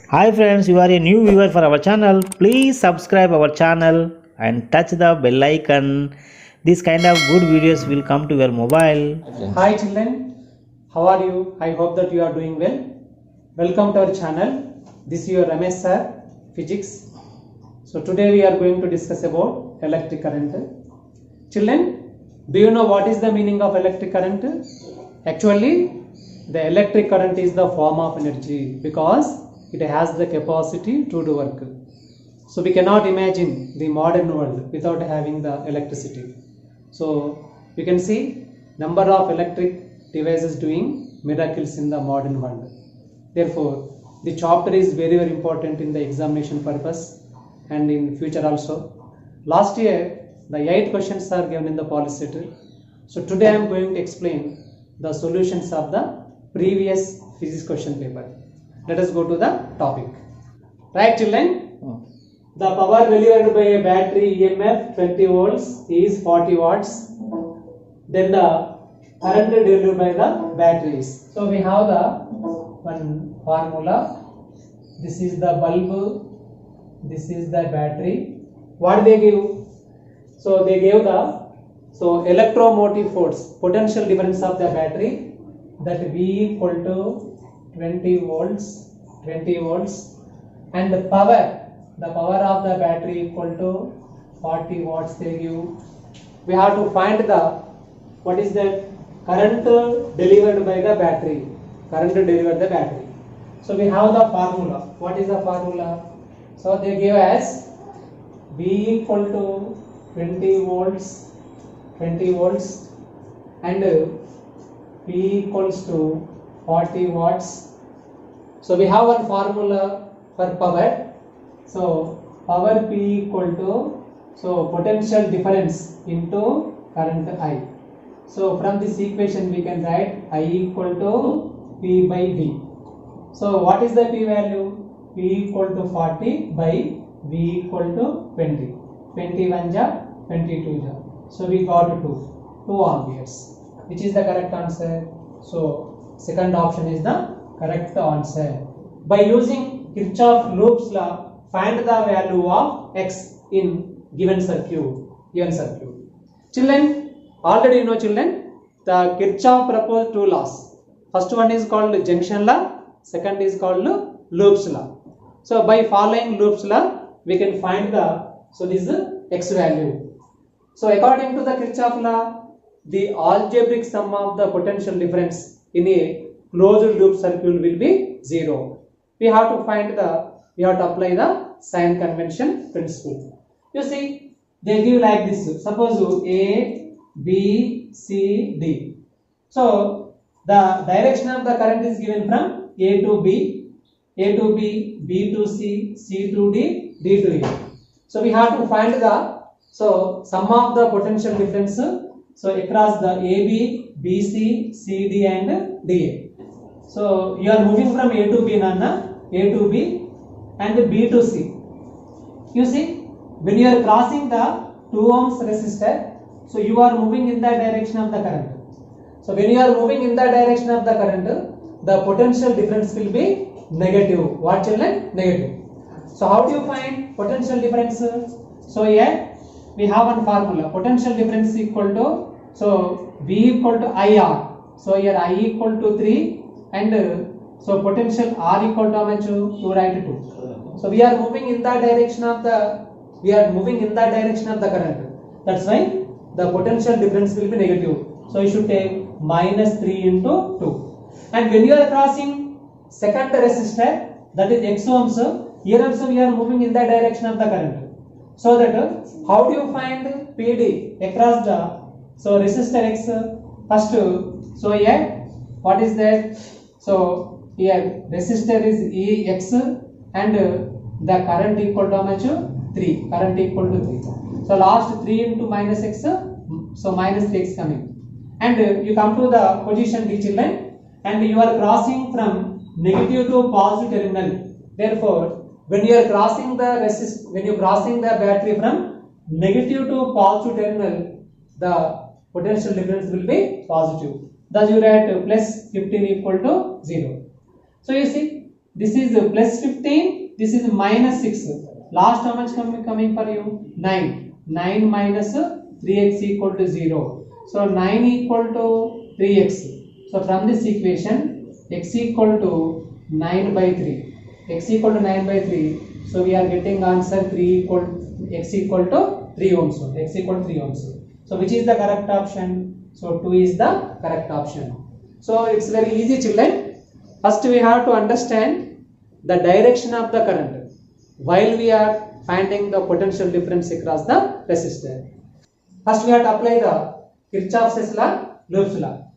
Hi friends, you are a new viewer for our channel. Please subscribe our channel and touch the bell icon. This kind of good videos will come to your mobile. Hi children, how are you? I hope that you are doing well. Welcome to our channel. This is your Ramesh sir, physics. So today we are going to discuss about electric current. Children, do you know what is the meaning of electric current? Actually, the electric current is the form of energy because it has the capacity to do work. So we cannot imagine the modern world without having the electricity. So we can see number of electric devices doing miracles in the modern world. Therefore, the chapter is very important in the examination purpose and in future also. Last year, the 8 questions are given in the policy set. So today I am going to explain the solutions of the previous physics question paper. Let us go to the topic. Right children? The power delivered by a battery EMF 20 volts is 40 watts. Then the current delivered by the batteries. So we have the one formula. This is the bulb. This is the battery. What they give? So they gave the electromotive force, potential difference of the battery, that V equal to 20 volts, and the power of the battery equal to 40 watts they give. We have to find the what is that current delivered by the battery. So we have the formula. What is the formula? So they give us V equal to 20 volts, and P equals to 40 watts. So we have one formula for power. So power P equal to potential difference into current I. So from this equation we can write I equal to P by V. So what is the P value? P equal to 40 by V equal to 20. 21 ja, 22 ja. So we got 2 amperes. Which is the correct answer? So second option is the correct answer. By using Kirchhoff Loops law, find the value of X in given circuit. Children, already you know children, the Kirchhoff proposed 2 laws. First one is called junction law, second is called Loops law. So by following Loops law, we can find this X value. So according to the Kirchhoff law, the algebraic sum of the potential difference in a closed loop circuit will be 0. We have to apply the sign convention principle. You see, they give like this. Suppose A, B, C, D. So the direction of the current is given from A to B, B to C, C to D, D to A. So we have to find the sum of the potential difference. So across the AB, BC, CD and DA. So you are moving from A to B, A to B and B to C. You see, when you are crossing the 2 ohms resistor, so you are moving in the direction of the current. So when you are moving in the direction of the current, the potential difference will be negative. What children? Negative. So how do you find potential difference? So here we have one formula. Potential difference equal to V equal to IR. So here I equal to 3 and potential R equal to how much? You write 2. So we are moving in the direction of the current. That's why the potential difference will be negative. So you should take minus 3 into 2. And when you are crossing second resistor, that is X ohms, here also we are moving in the direction of the current. So that how do you find PD across the resistor X? First, so here what is that? So here resistor is EX and the current equal to how much? 3. Current equal to 3. So last 3 into minus X, so minus 3X coming. And you come to the position D children, and you are crossing from negative to positive terminal. Therefore, when you are crossing the battery from negative to positive terminal, the potential difference will be positive. Thus you write plus 15 equal to 0. So you see, This is plus 15. This is minus 6. Last how much coming for you? 9. 9 minus 3x equal to 0. So 9 equal to 3x. So from this equation, x equal to 9 by 3. X equal to 9 by 3. So we are getting answer x equal to 3 ohms. X equal to 3 ohms. So which is the correct option? So 2 is the correct option. So it's very easy, children. First we have to understand the direction of the current while we are finding the potential difference across the resistor. First we have to apply the Kirchhoff's law, Loops law.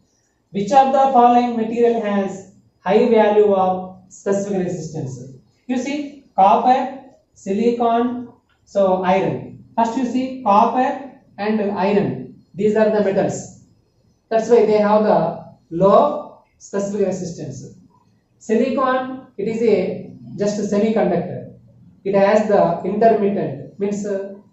Which of the following material has high value of specific resistance? You see copper, silicon, so iron. First you see copper and iron. These are the metals. That's why they have the low specific resistance. Silicon, it is a just a semiconductor. It has the intermittent, means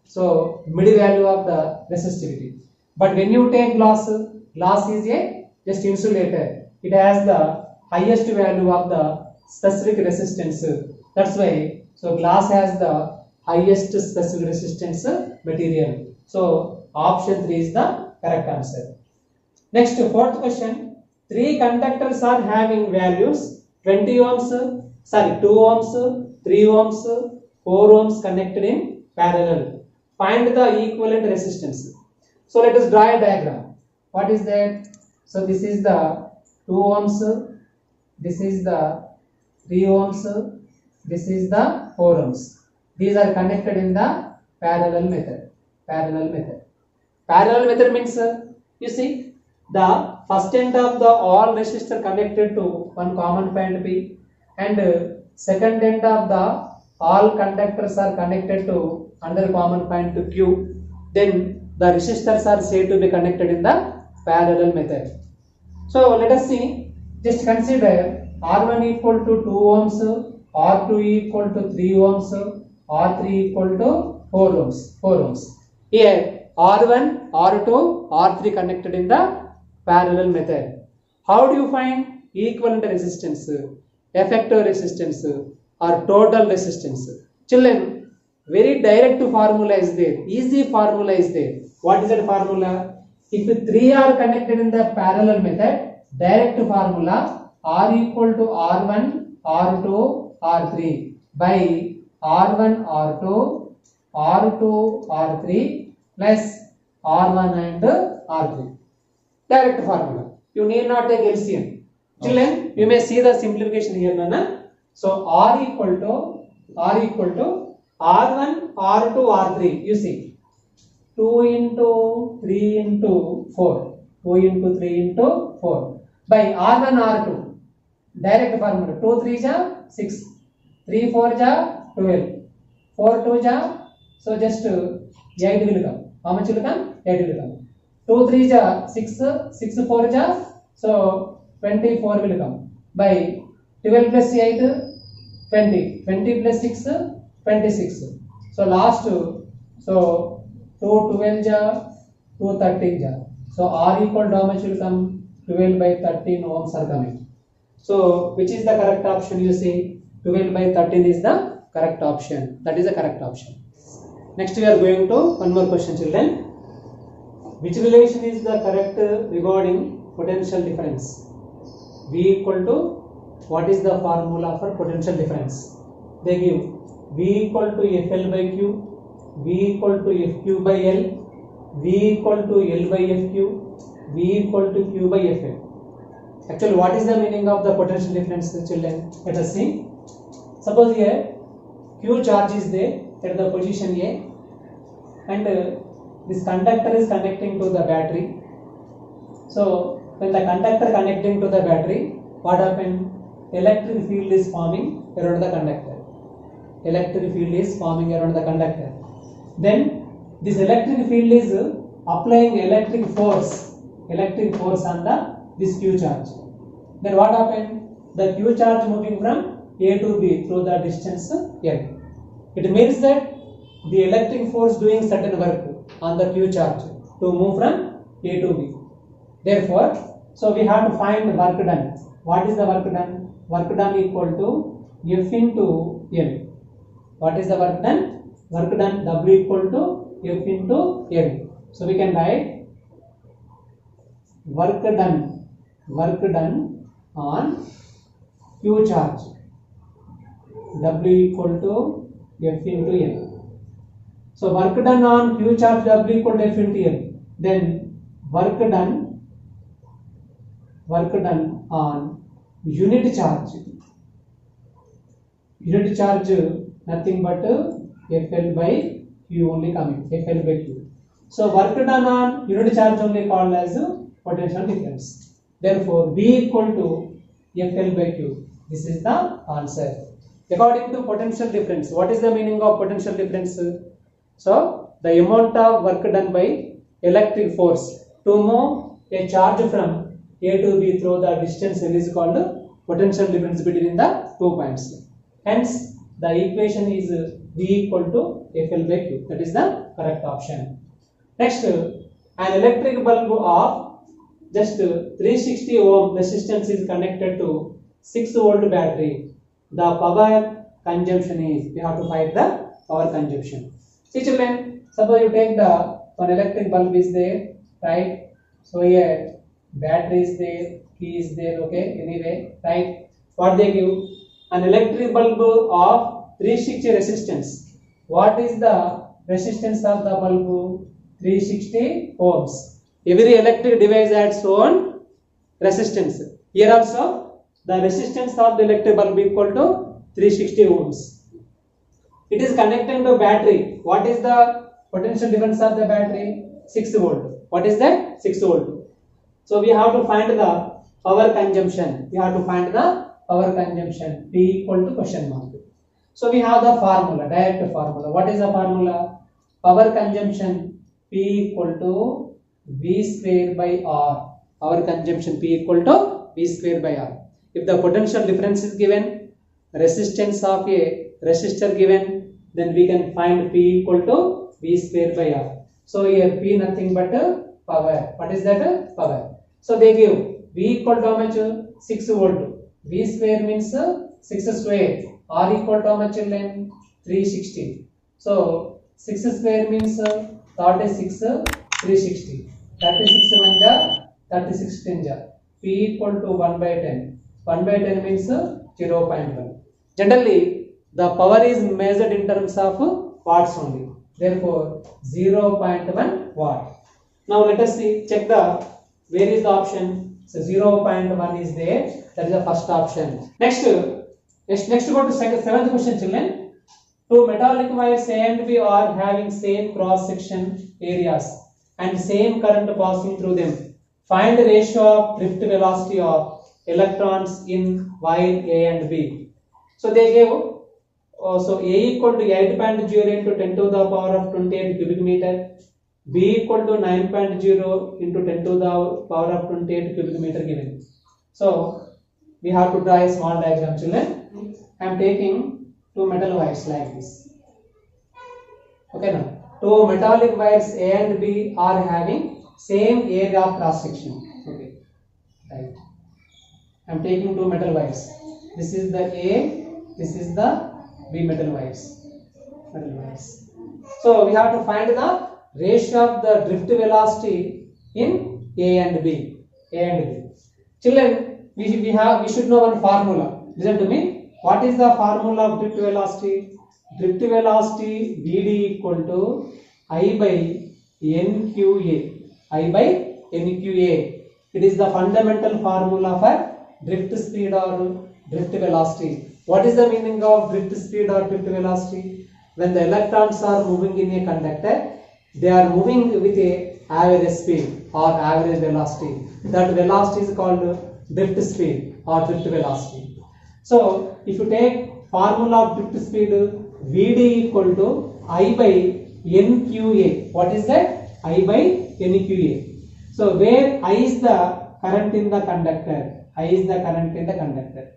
so mid value of the resistivity. But when you take glass, glass is a just insulator. It has the highest value of the specific resistance. That's why so glass has the highest specific resistance material. So option 3 is the correct answer. Next, fourth question. 3 conductors are having values 20 ohms, 2 ohms, 3 ohms, 4 ohms connected in parallel. Find the equivalent resistance. So let us draw a diagram. What is that? So this is the 2 ohms, this is the 3 ohms, this is the 4 ohms. These are connected in the parallel method. Parallel method means you see the first end of the all resistor connected to one common point P, and second end of the all conductors are connected to another common point to Q. Then the resistors are said to be connected in the parallel method. So let us see. Just consider R1 equal to 2 ohms, R2 equal to 3 ohms, R3 equal to 4 ohms. Here R1, R2, R3 connected in the parallel method. How do you find equivalent resistance, effective resistance, or total resistance? Children, very direct formula is there, easy formula is there. What is that formula? If 3 are connected in the parallel method, direct formula R equal to R1, R2, R3 by R1, R2, R2, R3 plus R1 and R3. Direct formula. You need not take LCM. Children, you may see the simplification here, Nana. So R equal to R1, R2, R3. You see 2 into 3 into 4. 2 into 3 into 4 by R1, R2. Direct formula. 2 3 ja 6, 3 4 ja 12, 4 2 ja, so just 8 will come. How much will come? 8 will come. 2 3 ja 6, 6 4 ja, so 24 will come. By 12 plus 8, 20. 20 plus 6, 26. So last, so 2 12 ja, 2 13 ja. So R equal to how much will come? 12 by 13 ohms are coming. So which is the correct option? You see 12 by 13 is the correct option. That is the correct option. Next we are going to one more question, children. Which relation is the correct regarding potential difference? V equal to, what is the formula for potential difference? They give V equal to FL by Q, V equal to FQ by L, V equal to L by FQ, V equal to Q by FL. Actually, what is the meaning of the potential difference, children? Let us see. Suppose here Q charge is there at the position A, and this conductor is connecting to the battery. So when the conductor connecting to the battery, what happened? Electric field is forming around the conductor. Electric field is forming around the conductor. Then this electric field is applying electric force on this Q charge. Then what happened? The Q charge moving from A to B through the distance L. It means that the electric force doing certain work on the Q charge to move from A to B. Therefore, so we have to find the work done. What is the work done? Work done equal to F into L. What is the work done? Work done W equal to F into L. So we can write work done on Q charge W equal to F into L. So work done on Q charge W equal to F into L. Then work done on unit charge. Unit charge nothing but FL by Q only coming. FL by Q. So work done on unit charge only called as potential difference. Therefore, B equal to FL by Q. This is the answer. According to potential difference, what is the meaning of potential difference? So the amount of work done by electric force to move a charge from A to B through the distance L is called potential difference between the 2 points. Hence, the equation is V equal to FL by Q. That is the correct option. Next, an electric bulb of just 360 ohm resistance is connected to 6 volt battery. The power consumption is, we have to find the power consumption. See children, suppose you take the one electric bulb is there, right? So here battery is there, key is there, okay, anyway, right? What they give? An electric bulb of 360 resistance. What is the resistance of the bulb? 360 ohms. Every electric device has its own resistance. Here also the resistance of the electric bulb equal to 360 ohms. It is connected to battery. What is the potential difference of the battery? 6 volt. What is that? 6 volt. So we have to find the power consumption. We have to find the power consumption. P equal to question mark. So we have the formula, direct formula. What is the formula? Power consumption P equal to V square by R. Power consumption P equal to V square by R. If the potential difference is given, resistance of a resistor given, then we can find P equal to V square by R. So here P nothing but power. What is that? Power. So they give V equal to how much? 6 volt. V square means 6 square. R equal to how much? 360. So 6 square means 36, 360. 36 1 ja, 36 10 ja. P equal to 1 by 10. 1 by 10 means 0.1. Generally, the power is measured in terms of watts only. Therefore, 0.1 watt. Now let us see, check the, where is the option? So 0.1 is there. That is the first option. Next go to seventh question, children. Two metallic wires A and B are having same cross section areas and same current passing through them. Find the ratio of drift velocity of electrons in wire A and B. So they gave so A equal to 8.0 into 10 to the power of 28 cubic meter. B equal to 9.0 into 10 to the power of 28 cubic meter given. So we have to draw a small diagram, children. I am taking two metal wires like this. Okay, now two metallic wires A and B are having same area of cross section. Okay, right. I am taking two metal wires. This is the A, this is the B metal wires. So we have to find the ratio of the drift velocity in A and B. Children, we should know one formula. Listen to me. What is the formula of drift velocity? Drift velocity Vd equal to I by NQA. I by NQA. It is the fundamental formula for drift speed or drift velocity. What is the meaning of drift speed or drift velocity? When the electrons are moving in a conductor, they are moving with a average speed or average velocity. That velocity is called drift speed or drift velocity. So if you take formula of drift speed, Vd equal to I by NQA. What is that? I by NQA. So where I is the current in the conductor. I is the current in the conductor.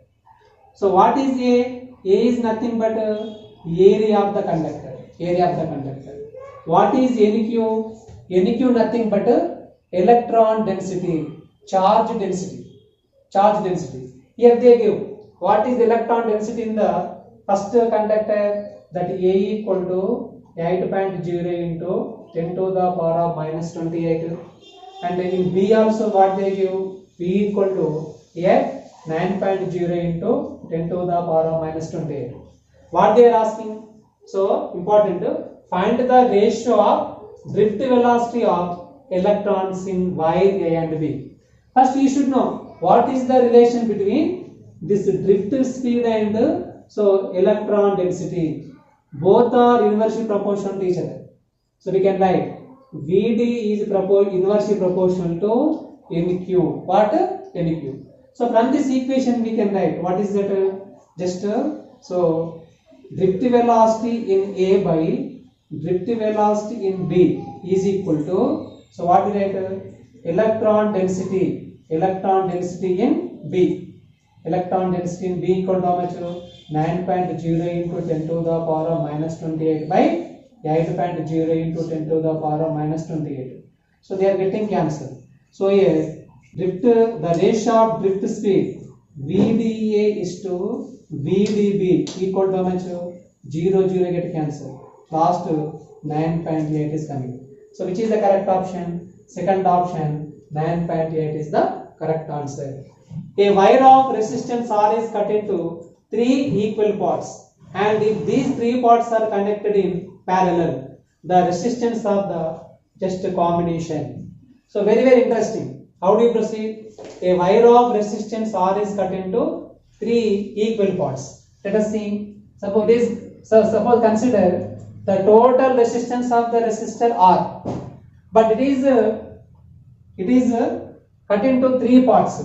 So what is A? A is nothing but area of the conductor. What is NQ? NQ nothing but electron density, charge density. Here they give what is the electron density in the first conductor? That A equal to 8.0 into 10 to the power of minus 28. And in B also what they give? B equal to 9.0 into 10 to the power of minus 28. What they are asking? So important, find the ratio of drift velocity of electrons in wire A and B. First you should know what is the relation between this drift speed and so electron density. Both are inversely proportional to each other. So we can write Vd is inversely proportional to Nq. What? Nq. So from this equation we can write what is that? So drift velocity in A by drift velocity in B is equal to, so what we write? Electron density in B. Electron density in B equal to how much? 9.0 into 10 to the power of minus 28 by 8.0 into 10 to the power of minus 28. So they are getting cancelled. So here the ratio of drift speed VdA is to VdB equal to how much? 0 get cancelled. Last 9.8 is coming. So which is the correct option? Second option, 9.8 is the correct answer. A wire of resistance R is cut into 3 equal parts, and if these 3 parts are connected in parallel, the resistance of the just combination. So very interesting. How do you proceed? A wire of resistance R is cut into 3 equal parts. Let us see. Suppose consider the total resistance of the resistor R, but it is cut into 3 parts.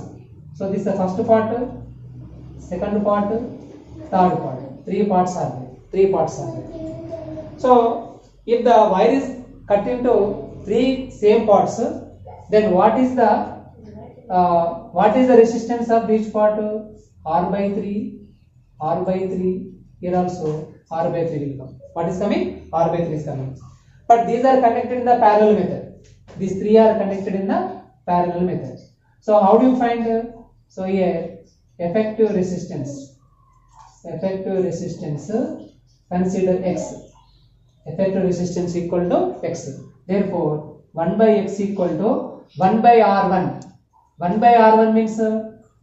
So this is the first part, second part, third part. 3 parts are there. So if the wire is cut into 3 same parts, then what is the resistance of each part? R by 3. Here also R by 3 will come. What is coming? R by 3 is coming. But these are connected in the parallel method. These 3 are connected in the parallel method. So how do you find? So here effective resistance. Consider X. Effective resistance equal to X. Therefore 1 by X equal to 1 by R1. 1 by R1 means,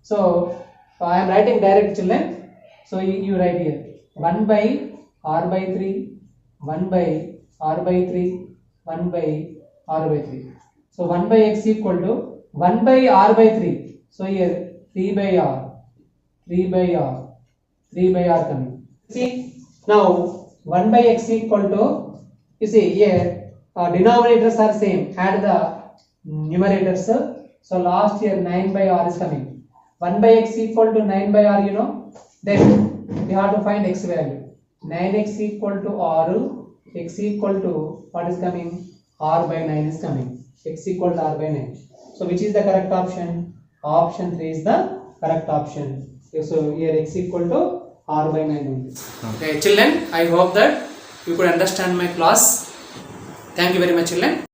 so I am writing direct, children. So you write here 1 by R by 3, 1 by R by 3, 1 by R by 3. So 1 by X equal to 1 by R by 3. So here 3 by R coming. See now 1 by X equal to, you see here denominators are same, add the numerators. So last here 9 by R is coming. 1 by X equal to 9 by R, you know. Then we have to find X value. 9X equal to R, X equal to what is coming? R by 9 is coming. X equal to R by 9. So which is the correct option? Option 3 is the correct option. So here X equal to R by 9. Okay, children, I hope that you could understand my class. Thank you very much, children.